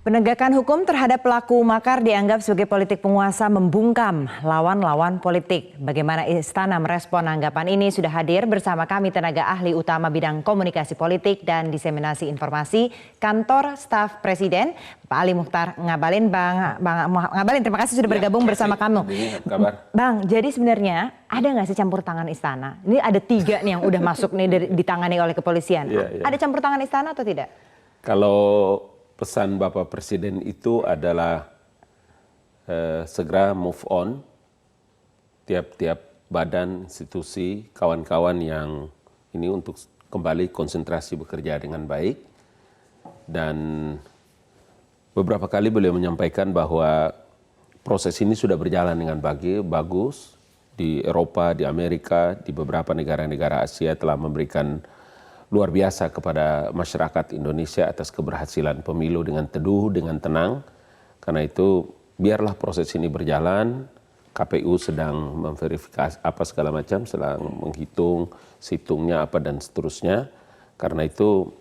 Penegakan hukum terhadap pelaku makar dianggap sebagai politik penguasa membungkam lawan-lawan politik. Bagaimana Istana merespon anggapan ini? Sudah hadir bersama kami tenaga ahli utama bidang komunikasi politik dan diseminasi informasi Kantor Staf Presiden, Pak Ali Mukhtar Ngabalin. Bang Ngabalin, terima kasih sudah bergabung bersama kami. Bang, jadi sebenarnya ada nggak sih campur tangan Istana? Ini ada 3 nih yang udah masuk nih ditangani oleh kepolisian. Ada campur tangan Istana atau tidak? Kalau pesan Bapak Presiden itu adalah segera move on, tiap-tiap badan, institusi, kawan-kawan yang ini untuk kembali konsentrasi bekerja dengan baik. Dan beberapa kali beliau menyampaikan bahwa proses ini sudah berjalan dengan bagus. Di Eropa, di Amerika, di beberapa negara-negara Asia telah memberikan luar biasa kepada masyarakat Indonesia atas keberhasilan pemilu dengan teduh, dengan tenang. Karena itu biarlah proses ini berjalan, KPU sedang memverifikasi apa segala macam, sedang menghitung situngnya apa dan seterusnya. Karena itu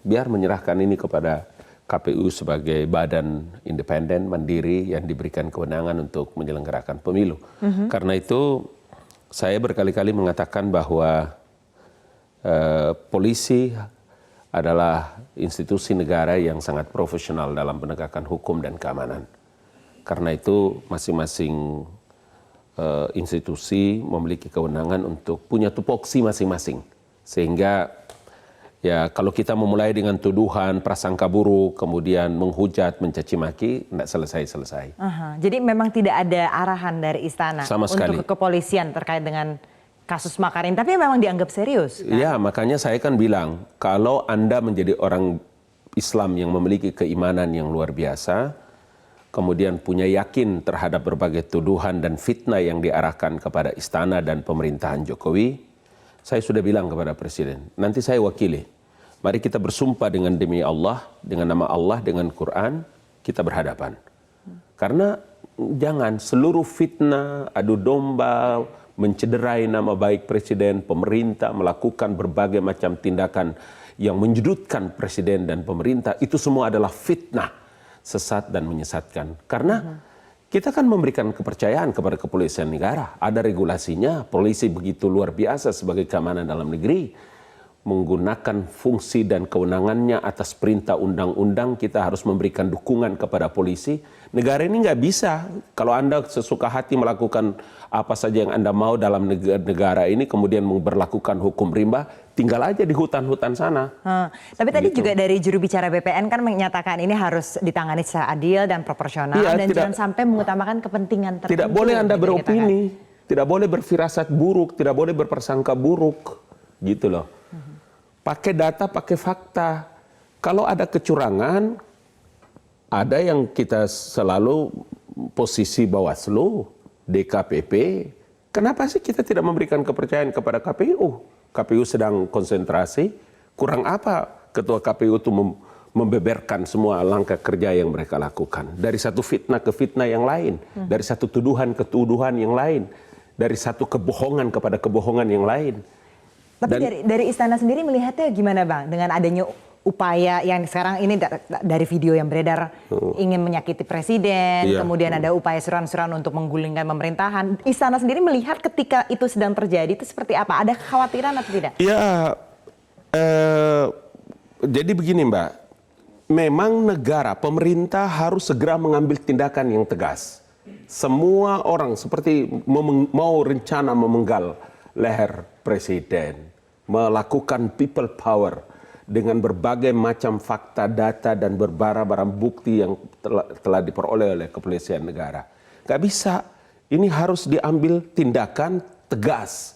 biar menyerahkan ini kepada KPU sebagai badan independen, mandiri yang diberikan kewenangan untuk menyelenggarakan pemilu. Karena itu saya berkali-kali mengatakan bahwa polisi adalah institusi negara yang sangat profesional dalam penegakan hukum dan keamanan. Karena itu masing-masing institusi memiliki kewenangan untuk punya tupoksi masing-masing. Sehingga ya kalau kita memulai dengan tuduhan, prasangka buruk, kemudian menghujat, mencaci maki, tidak selesai-selesai. Jadi memang tidak ada arahan dari Istana sama sekali untuk kepolisian terkait dengan kasus makar ini, tapi memang dianggap serius. Kan? Ya, makanya saya kan bilang, kalau Anda menjadi orang Islam yang memiliki keimanan yang luar biasa, kemudian punya yakin terhadap berbagai tuduhan dan fitnah yang diarahkan kepada Istana dan pemerintahan Jokowi, saya sudah bilang kepada Presiden, nanti saya wakili. Mari kita bersumpah dengan demi Allah, dengan nama Allah, dengan Quran, kita berhadapan. Karena jangan seluruh fitnah, adu domba, mencederai nama baik Presiden, pemerintah, melakukan berbagai macam tindakan yang menyudutkan Presiden dan pemerintah, itu semua adalah fitnah, sesat dan menyesatkan. Karena kita kan memberikan kepercayaan kepada kepolisian negara. Ada regulasinya, polisi begitu luar biasa sebagai keamanan dalam negeri. Menggunakan fungsi dan kewenangannya atas perintah undang-undang, kita harus memberikan dukungan kepada polisi. Negara ini nggak bisa, kalau Anda sesuka hati melakukan apa saja yang Anda mau dalam negara ini, kemudian memberlakukan hukum rimba, tinggal aja di hutan-hutan sana. Tapi tadi juga dari juru bicara BPN kan menyatakan ini harus ditangani secara adil dan proporsional, dan jangan sampai mengutamakan kepentingan tertentu. Tidak boleh Anda beropini, tidak boleh berfirasat buruk, tidak boleh berprasangka buruk, gitu loh. Pakai data, pakai fakta. Kalau ada kecurangan, ada yang kita selalu posisi Bawaslu, DKPP. Kenapa sih kita tidak memberikan kepercayaan kepada KPU? KPU sedang konsentrasi, kurang apa Ketua KPU itu membeberkan semua langkah kerja yang mereka lakukan. Dari satu fitnah ke fitnah yang lain, dari satu tuduhan ke tuduhan yang lain, dari satu kebohongan kepada kebohongan yang lain. Tapi dari Istana sendiri melihatnya gimana Bang? Dengan adanya upaya yang sekarang ini dari video yang beredar ingin menyakiti Presiden, kemudian ada upaya suran-suran untuk menggulingkan pemerintahan. Istana sendiri melihat ketika itu sedang terjadi itu seperti apa? Ada kekhawatiran atau tidak? Ya, jadi begini Mbak, memang negara, pemerintah harus segera mengambil tindakan yang tegas. Semua orang seperti mau rencana memenggal leher Presiden, melakukan people power dengan berbagai macam fakta, data, dan barang bukti yang telah diperoleh oleh kepolisian negara. Gak bisa, ini harus diambil tindakan tegas.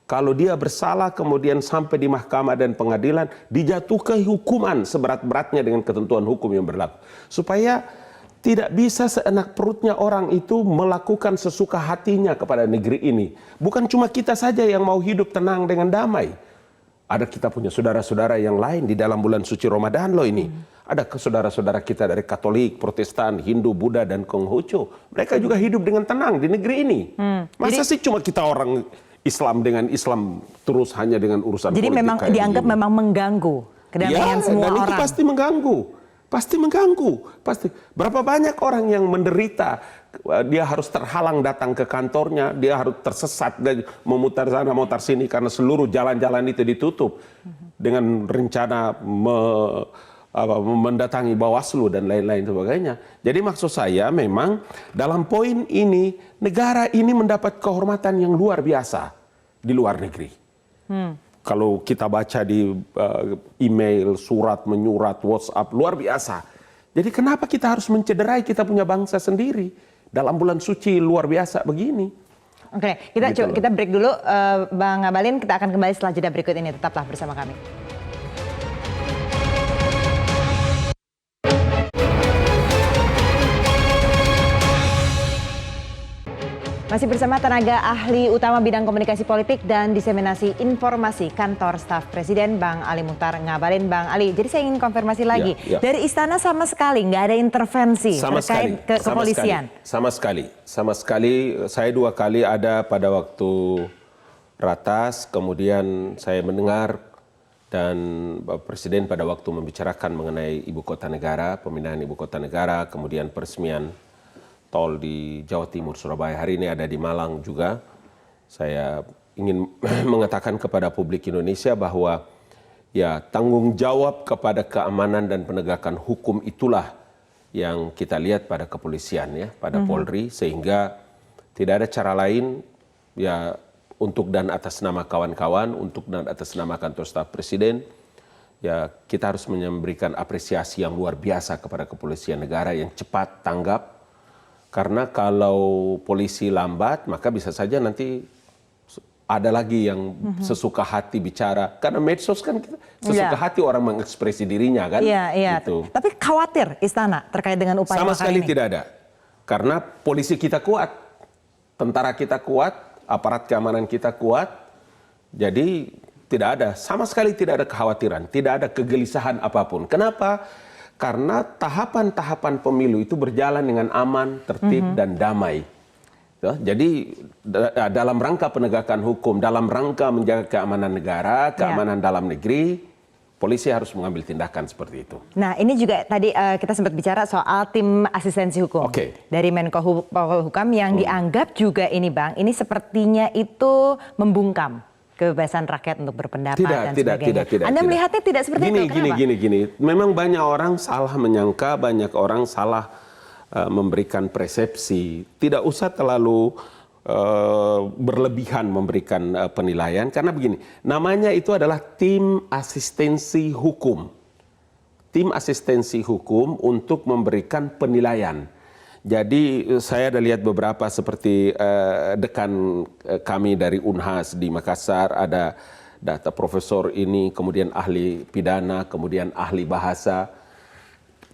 Kalau dia bersalah kemudian sampai di mahkamah dan pengadilan, dijatuhkan hukuman seberat-beratnya dengan ketentuan hukum yang berlaku. Supaya tidak bisa seenak perutnya orang itu melakukan sesuka hatinya kepada negeri ini. Bukan cuma kita saja yang mau hidup tenang dengan damai. Ada kita punya saudara-saudara yang lain di dalam bulan suci Ramadan loh ini. Ada saudara-saudara kita dari Katolik, Protestan, Hindu, Buddha, dan Konghucu. Mereka juga hidup dengan tenang di negeri ini. Masa sih cuma kita orang Islam dengan Islam terus hanya dengan urusan politik. Jadi memang dianggap memang mengganggu kedamaian semua dan orang. Itu pasti mengganggu. pasti mengganggu. Pasti. Berapa banyak orang yang menderita, dia harus terhalang datang ke kantornya, dia harus tersesat dan memutar sana, memutar sini karena seluruh jalan-jalan itu ditutup dengan rencana mendatangi Bawaslu dan lain-lain sebagainya. Jadi maksud saya memang dalam poin ini negara ini mendapat kehormatan yang luar biasa di luar negeri. Kalau kita baca di email, surat, menyurat, WhatsApp, luar biasa. Jadi kenapa kita harus mencederai kita punya bangsa sendiri dalam bulan suci luar biasa begini? Oke, kita break dulu, Bang Ngabalin. Kita akan kembali setelah jeda berikut ini. Tetaplah bersama kami. Masih bersama tenaga ahli utama bidang komunikasi politik dan diseminasi informasi Kantor Staf Presiden, Bang Ali Muchtar Ngabalin. Bang Ali, jadi saya ingin konfirmasi lagi. Dari istana sama sekali nggak ada intervensi terkait kepolisian? Sama sekali. Saya 2 kali ada pada waktu ratas, kemudian saya mendengar dan Bapak Presiden pada waktu membicarakan mengenai ibu kota negara, pemindahan ibu kota negara, kemudian peresmian tol di Jawa Timur, Surabaya. Hari ini ada di Malang juga. Saya ingin mengatakan kepada publik Indonesia bahwa ya tanggung jawab kepada keamanan dan penegakan hukum itulah yang kita lihat pada kepolisian ya, pada Polri, sehingga tidak ada cara lain ya untuk dan atas nama kawan-kawan, untuk dan atas nama Kantor Staf Presiden, ya kita harus memberikan apresiasi yang luar biasa kepada kepolisian negara yang cepat tanggap. Karena kalau polisi lambat, maka bisa saja nanti ada lagi yang sesuka hati bicara. Karena medsos kan sesuka hati orang mengekspresi dirinya kan. Iya. Gitu. Tapi khawatir istana terkait dengan upaya sama sekali ini? Tidak ada. Karena polisi kita kuat, tentara kita kuat, aparat keamanan kita kuat. Jadi tidak ada, sama sekali tidak ada kekhawatiran, tidak ada kegelisahan apapun. Kenapa? Karena tahapan-tahapan pemilu itu berjalan dengan aman, tertib, dan damai. Jadi dalam rangka penegakan hukum, dalam rangka menjaga keamanan negara, keamanan dalam negeri, polisi harus mengambil tindakan seperti itu. Nah ini juga tadi kita sempat bicara soal tim asistensi hukum dari Menko Polhukam yang dianggap juga ini Bang, ini sepertinya itu membungkam kebebasan rakyat untuk berpendapat dan sebagainya. Anda melihatnya tidak seperti itu, kenapa? Gini. Memang banyak orang salah menyangka, banyak orang salah memberikan persepsi. Tidak usah terlalu berlebihan memberikan penilaian. Karena begini, namanya itu adalah tim asistensi hukum. Tim asistensi hukum untuk memberikan penilaian. Jadi saya ada lihat beberapa seperti dekan kami dari Unhas di Makassar, ada data profesor ini, kemudian ahli pidana, kemudian ahli bahasa.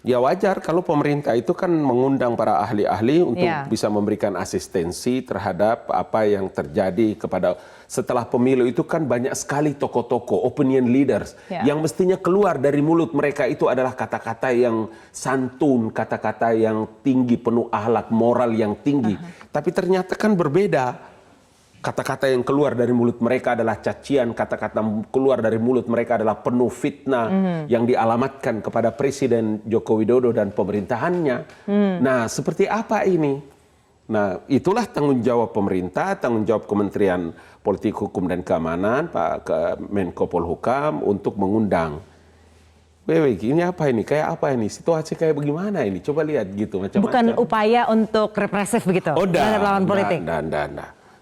Ya wajar kalau pemerintah itu kan mengundang para ahli-ahli untuk bisa memberikan asistensi terhadap apa yang terjadi kepada setelah pemilu itu kan banyak sekali tokoh-tokoh, opinion leaders yang mestinya keluar dari mulut mereka itu adalah kata-kata yang santun, kata-kata yang tinggi, penuh akhlak moral yang tinggi. Tapi ternyata kan berbeda. Kata-kata yang keluar dari mulut mereka adalah cacian, kata-kata keluar dari mulut mereka adalah penuh fitnah yang dialamatkan kepada Presiden Joko Widodo dan pemerintahannya. Nah, seperti apa ini? Nah, itulah tanggung jawab pemerintah, tanggung jawab Kementerian Politik Hukum dan Keamanan, Pak Menko Polhukam untuk mengundang. Ini apa ini? Kayak apa ini? Situasi kayak bagaimana ini? Coba lihat gitu macam-macam. Bukan upaya untuk represif begitu terhadap lawan politik.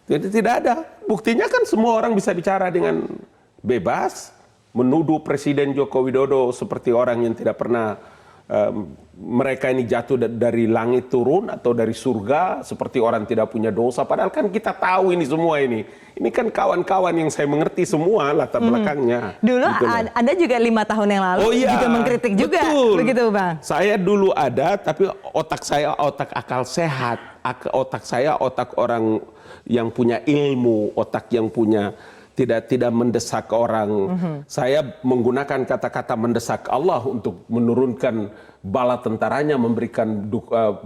Jadi tidak ada. Buktinya kan semua orang bisa bicara dengan bebas, menuduh Presiden Joko Widodo seperti orang yang tidak pernah mereka ini jatuh dari langit turun atau dari surga, seperti orang tidak punya dosa. Padahal kan kita tahu ini semua ini. Ini kan kawan-kawan yang saya mengerti semua latar belakangnya. Dulu gitu Anda juga 5 tahun yang lalu juga mengkritik juga, begitu Bang? Saya dulu ada, tapi otak saya otak akal sehat. Otak saya otak orang yang punya ilmu, otak yang punya tidak mendesak orang. Saya menggunakan kata-kata mendesak Allah untuk menurunkan bala tentaranya, memberikan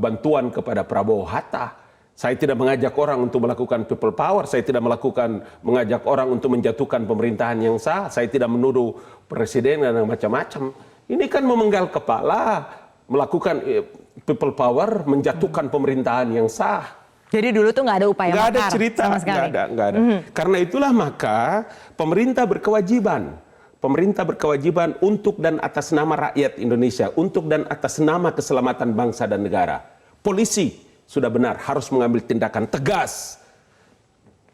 bantuan kepada Prabowo Hatta. Saya tidak mengajak orang untuk melakukan people power. Saya tidak mengajak orang untuk menjatuhkan pemerintahan yang sah. Saya tidak menuduh presiden dan macam-macam. Ini kan memenggal kepala, melakukan people power, menjatuhkan pemerintahan yang sah. Jadi dulu tuh nggak ada upaya Nggak ada makar cerita, sama sekali. nggak ada. Karena itulah maka pemerintah berkewajiban untuk dan atas nama rakyat Indonesia, untuk dan atas nama keselamatan bangsa dan negara. Polisi sudah benar harus mengambil tindakan tegas,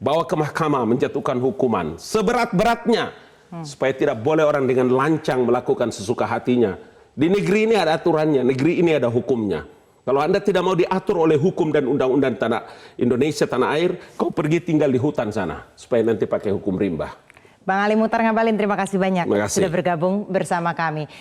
bawa ke mahkamah, menjatuhkan hukuman seberat-beratnya, supaya tidak boleh orang dengan lancang melakukan sesuka hatinya. Di negeri ini ada aturannya, negeri ini ada hukumnya. Kalau Anda tidak mau diatur oleh hukum dan undang-undang tanah Indonesia, tanah air, kau pergi tinggal di hutan sana, supaya nanti pakai hukum rimba. Bang Ali Muchtar Ngabalin, terima kasih banyak Terima kasih. sudah bergabung bersama kami.